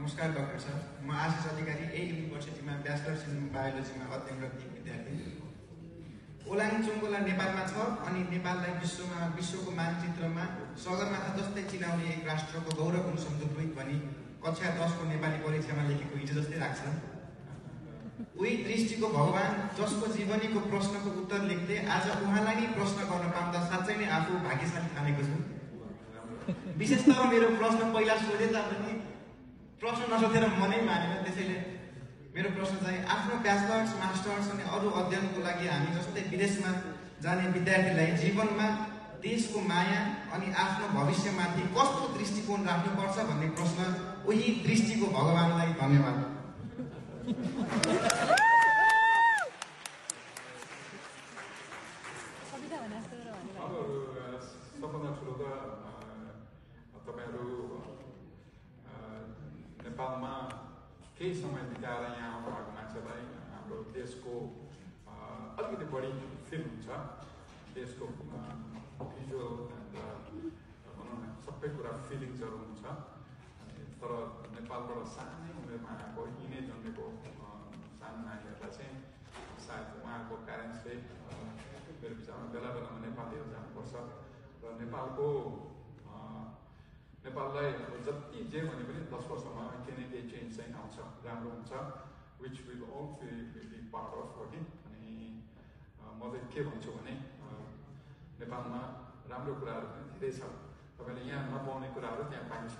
नमस्कार doctor sir, म आशिष अधिकारी युनिभर्सिटीमा ब्याचलर्स इन बायोलोजीमा अध्ययनरत विद्यार्थी। ओलाङ चुङ्गोला नेपालमा छ अनि नेपाललाई विश्वको मानचित्रमा सगरमाथा जस्तै चिनाउने एक राष्ट्रको गौरव हुनु सम्झुकृत भनी कक्षा 10 को नेपाली परीक्षामा लेखेको हिजो जस्तै लाग्छ। उही दृष्टिको भगवान जसको जीवनीको प्रश्नको उत्तर लेख्दै आज उहाँलाई नै प्रश्न गर्न पाउँदा साँच्चै नै आफू भाग्यशाली ठानेको छु। विशेषतः मेरो प्रश्न पहिला सोधे तापनि प्रश्न नसोधेर मनै मानेन। त्यसैले मेरो प्रश्न चाहिँ आफ्नो ब्याचलर्स मास्टर्स अनि अरू अध्ययनको लागि हामी जस्तै विदेशमा जाने विद्यार्थीलाई जीवनमा देशको माया अनि आफ्नो भविष्यमाथि कस्तो दृष्टिकोण राख्नुपर्छ भन्ने प्रश्न उही दृष्टिको भगवानलाई धन्यवाद। सबभन्दा ठुलो त तपाईहरु नेपालमा केही समय बिताएर यहाँ आउनु भएको मान्छेलाई हाम्रो देशको अलिकति बढी फिल हुन्छ। देशको भिजुअल भनौँ न सबै कुरा फिलिङ्सहरू हुन्छ। तर नेपालबाट सानै उमेरमा आएको यिनै जन्मेको सानो नानीहरूलाई चाहिँ सायद उहाँहरूको प्यारेन्ट्सले मेरो विचारमा बेला बेलामा नेपाल लिएर जानुपर्छ र नेपाललाई जति जे भने पनि 10 वर्षमा केही न केही चेन्ज चाहिँ आउँछ, राम्रो हुन्छ, which will all be part of working. अनि म चाहिँ के भन्छु भने नेपालमा राम्रो कुराहरू पनि धेरै छ, तपाईँले यहाँ नपाउने कुराहरू त्यहाँ पाइन्छ।